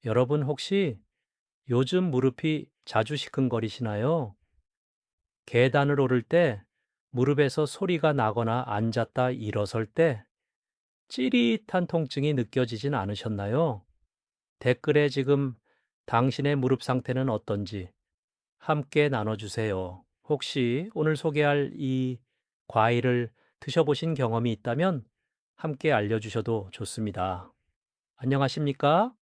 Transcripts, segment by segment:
여러분 혹시 요즘 무릎이 자주 시큰거리시나요? 계단을 오를 때 무릎에서 소리가 나거나 앉았다 일어설 때 찌릿한 통증이 느껴지진 않으셨나요? 댓글에 지금 당신의 무릎 상태는 어떤지 함께 나눠주세요. 혹시 오늘 소개할 이 과일을 드셔보신 경험이 있다면 함께 알려주셔도 좋습니다. 안녕하십니까?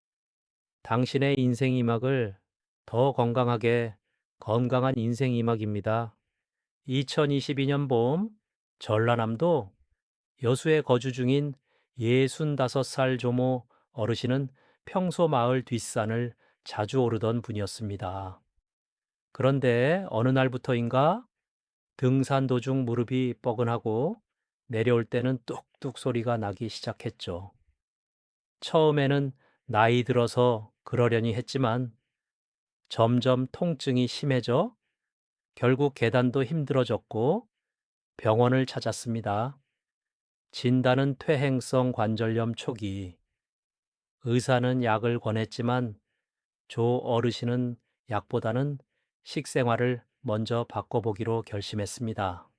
당신의 인생 이막을 더 건강하게 건강한 인생 이막입니다. 2022년 봄 전라남도 여수에 거주 중인 65살 조모 어르신은 평소 마을 뒷산을 자주 오르던 분이었습니다. 그런데 어느 날부터인가 등산 도중 무릎이 뻐근하고 내려올 때는 뚝뚝 소리가 나기 시작했죠. 처음에는 나이 들어서 그러려니 했지만 점점 통증이 심해져 결국 계단도 힘들어졌고 병원을 찾았습니다. 진단은 퇴행성 관절염 초기. 의사는 약을 권했지만 조 어르신은 약보다는 식생활을 먼저 바꿔보기로 결심했습니다.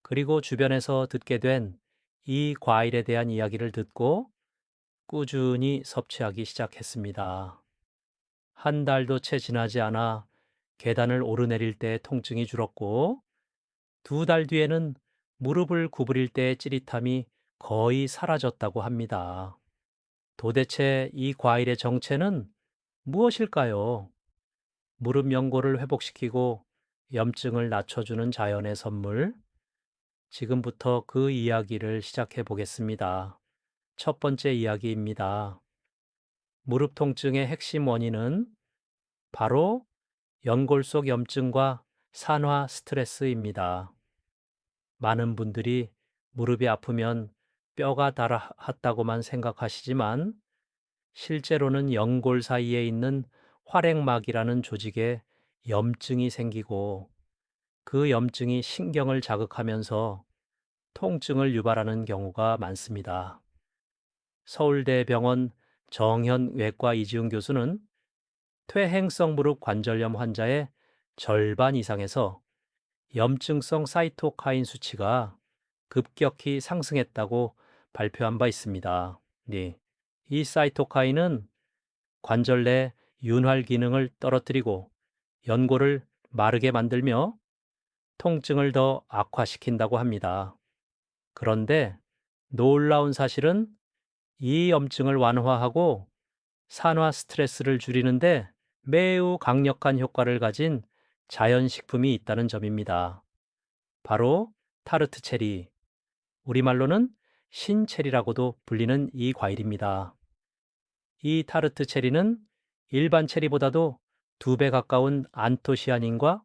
그리고 주변에서 듣게 된 이 과일에 대한 이야기를 듣고 꾸준히 섭취하기 시작했습니다. 한 달도 채 지나지 않아 계단을 오르내릴 때 통증이 줄었고 2달 뒤에는 무릎을 구부릴 때의 찌릿함이 거의 사라졌다고 합니다. 도대체 이 과일의 정체는 무엇일까요? 무릎 연골을 회복시키고 염증을 낮춰주는 자연의 선물. 지금부터 그 이야기를 시작해 보겠습니다. 첫 번째 이야기입니다. 무릎 통증의 핵심 원인은 바로 연골 속 염증과 산화 스트레스입니다. 많은 분들이 무릎이 아프면 뼈가 닳았다고만 생각하시지만 실제로는 연골 사이에 있는 활액막이라는 조직에 염증이 생기고 그 염증이 신경을 자극하면서 통증을 유발하는 경우가 많습니다. 서울대병원 정현외과 이지훈 교수는 퇴행성 무릎 관절염 환자의 절반 이상에서 염증성 사이토카인 수치가 급격히 상승했다고 발표한 바 있습니다. 네. 이 사이토카인은 관절 내 윤활 기능을 떨어뜨리고 연골을 마르게 만들며 통증을 더 악화시킨다고 합니다. 그런데 놀라운 사실은 이 염증을 완화하고 산화 스트레스를 줄이는데 매우 강력한 효과를 가진 자연식품이 있다는 점입니다. 바로 타르트 체리, 우리말로는 신체리라고도 불리는 이 과일입니다. 이 타르트 체리는 일반 체리보다도 2배 가까운 안토시아닌과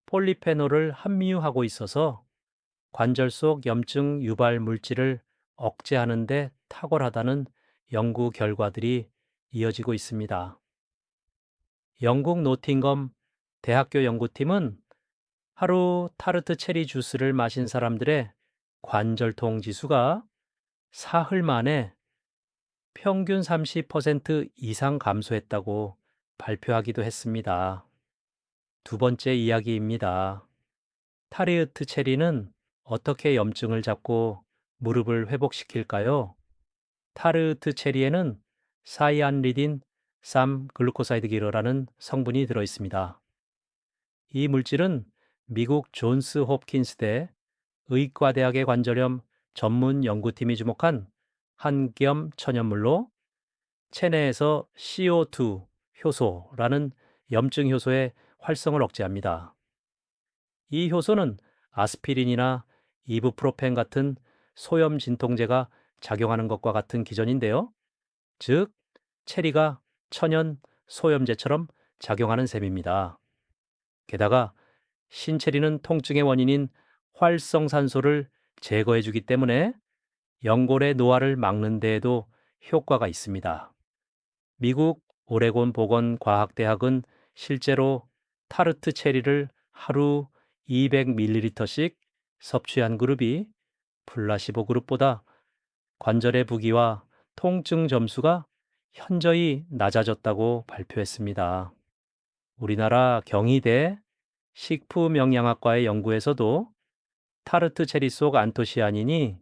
폴리페놀을 함유하고 있어서 관절 속 염증 유발 물질을 억제하는 데 탁월하다는 연구 결과들이 이어지고 있습니다. 영국 노팅엄 대학교 연구팀은 하루 타르트 체리 주스를 마신 사람들의 관절통 지수가 사흘 만에 평균 30% 이상 감소했다고 발표하기도 했습니다. 두 번째 이야기입니다. 타르트 체리는 어떻게 염증을 잡고 무릎을 회복시킬까요? 타르트 체리에는 사이안리딘 3 글루코사이드 기로라는 성분이 들어 있습니다. 이 물질은 미국 존스 홉킨스대 의과대학의 관절염 전문 연구팀이 주목한 한겸 천연물로 체내에서 CO2 효소라는 염증 효소의 활성을 억제합니다. 이 효소는 아스피린이나 이부프로펜 같은 소염 진통제가 작용하는 것과 같은 기전인데요. 즉, 체리가 천연 소염제처럼 작용하는 셈입니다. 게다가 신체리는 통증의 원인인 활성산소를 제거해 주기 때문에 연골의 노화를 막는 데에도 효과가 있습니다. 미국 오레곤 보건과학대학은 실제로 타르트 체리를 하루 200ml씩 섭취한 그룹이 플라시보 그룹보다 관절의 부기와 통증 점수가 현저히 낮아졌다고 발표했습니다. 우리나라 경희대 식품영양학과의 연구에서도 타르트 체리 속 안토시아닌이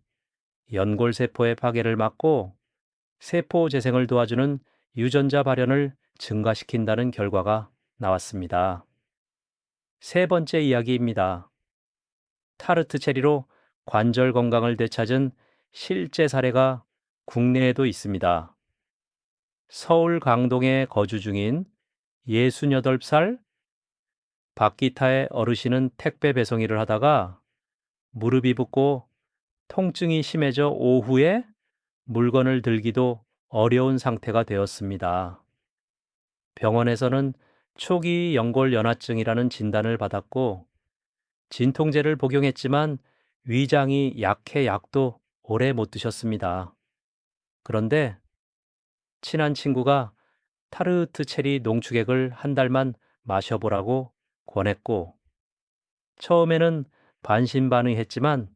연골세포의 파괴를 막고 세포 재생을 도와주는 유전자 발현을 증가시킨다는 결과가 나왔습니다. 세 번째 이야기입니다. 타르트 체리로 관절 건강을 되찾은 실제 사례가 국내에도 있습니다. 서울 강동에 거주 중인 68살 박기타의 어르신은 택배 배송 일을 하다가 무릎이 붓고 통증이 심해져 오후에 물건을 들기도 어려운 상태가 되었습니다. 병원에서는 초기 연골 연화증이라는 진단을 받았고 진통제를 복용했지만 위장이 약해 약도 오래 못 드셨습니다. 그런데 친한 친구가 타르트 체리 농축액을 한 달만 마셔보라고 권했고 처음에는 반신반의했지만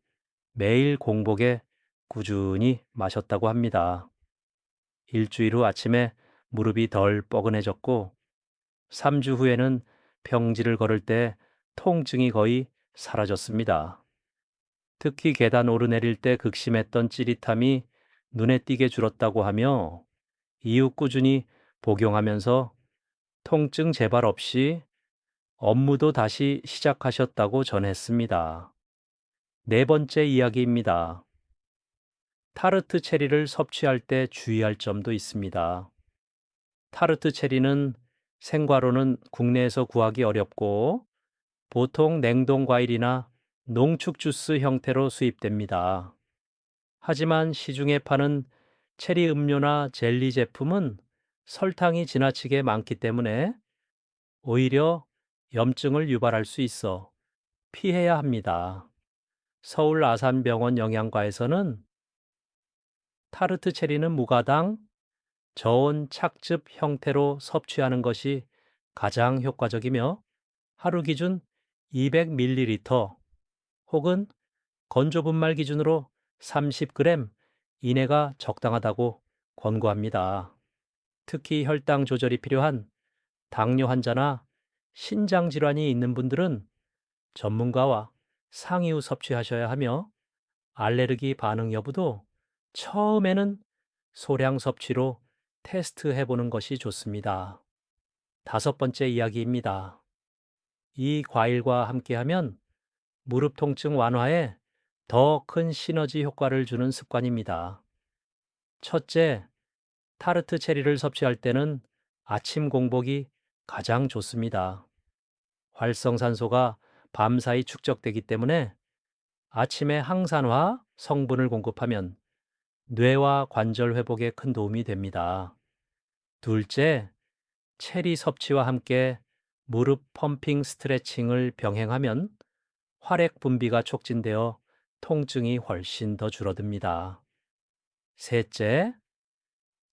매일 공복에 꾸준히 마셨다고 합니다. 일주일 후 아침에 무릎이 덜 뻐근해졌고 3주 후에는 평지를 걸을 때 통증이 거의 사라졌습니다. 특히 계단 오르내릴 때 극심했던 찌릿함이 눈에 띄게 줄었다고 하며 이후 꾸준히 복용하면서 통증 재발 없이 업무도 다시 시작하셨다고 전했습니다. 네 번째 이야기입니다. 타르트 체리를 섭취할 때 주의할 점도 있습니다. 타르트 체리는 생과로는 국내에서 구하기 어렵고 보통 냉동 과일이나 농축 주스 형태로 수입됩니다. 하지만 시중에 파는 체리 음료나 젤리 제품은 설탕이 지나치게 많기 때문에 오히려 염증을 유발할 수 있어 피해야 합니다. 서울 아산병원 영양과에서는 타르트 체리는 무가당, 저온 착즙 형태로 섭취하는 것이 가장 효과적이며 하루 기준 200ml 혹은 건조 분말 기준으로 30g 이내가 적당하다고 권고합니다. 특히 혈당 조절이 필요한 당뇨 환자나 신장 질환이 있는 분들은 전문가와 상의 후 섭취하셔야 하며 알레르기 반응 여부도 처음에는 소량 섭취로 테스트해 보는 것이 좋습니다. 다섯 번째 이야기입니다. 이 과일과 함께하면 무릎 통증 완화에 더 큰 시너지 효과를 주는 습관입니다. 첫째, 타르트 체리를 섭취할 때는 아침 공복이 가장 좋습니다. 활성산소가 밤사이 축적되기 때문에 아침에 항산화 성분을 공급하면 뇌와 관절 회복에 큰 도움이 됩니다. 둘째, 체리 섭취와 함께 무릎 펌핑 스트레칭을 병행하면 활액 분비가 촉진되어 통증이 훨씬 더 줄어듭니다. 셋째,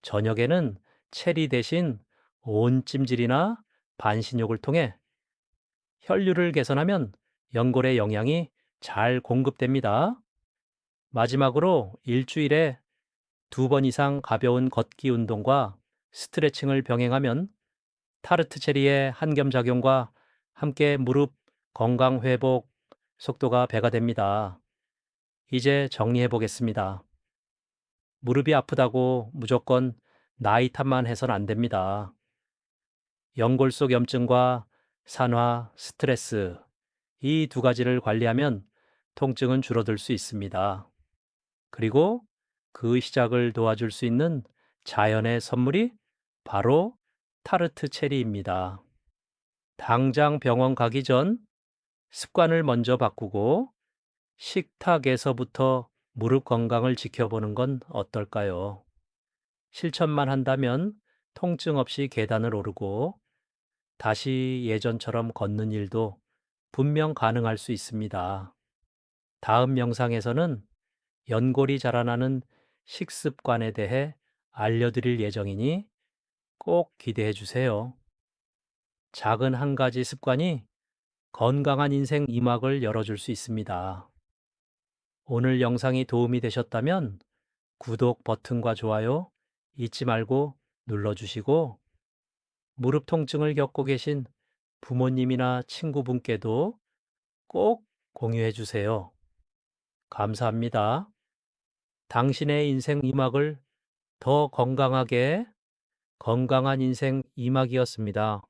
저녁에는 체리 대신 온찜질이나 반신욕을 통해 혈류를 개선하면 연골의 영양이 잘 공급됩니다. 마지막으로 일주일에 2번 이상 가벼운 걷기 운동과 스트레칭을 병행하면 타르트 체리의 한겸작용과 함께 무릎 건강 회복 속도가 배가 됩니다. 이제 정리해 보겠습니다. 무릎이 아프다고 무조건 나이 탓만 해선 안 됩니다. 연골 속 염증과 산화, 스트레스, 이 두 가지를 관리하면 통증은 줄어들 수 있습니다. 그리고 그 시작을 도와줄 수 있는 자연의 선물이 바로 타르트 체리입니다. 당장 병원 가기 전 습관을 먼저 바꾸고 식탁에서부터 무릎 건강을 지켜보는 건 어떨까요? 실천만 한다면 통증 없이 계단을 오르고 다시 예전처럼 걷는 일도 분명 가능할 수 있습니다. 다음 영상에서는 연골이 자라나는 식습관에 대해 알려드릴 예정이니 꼭 기대해 주세요. 작은 한 가지 습관이 건강한 인생 이막을 열어줄 수 있습니다. 오늘 영상이 도움이 되셨다면 구독 버튼과 좋아요 잊지 말고 눌러주시고 무릎 통증을 겪고 계신 부모님이나 친구분께도 꼭 공유해 주세요. 감사합니다. 당신의 인생 2막을 더 건강하게 건강한 인생 2막이었습니다.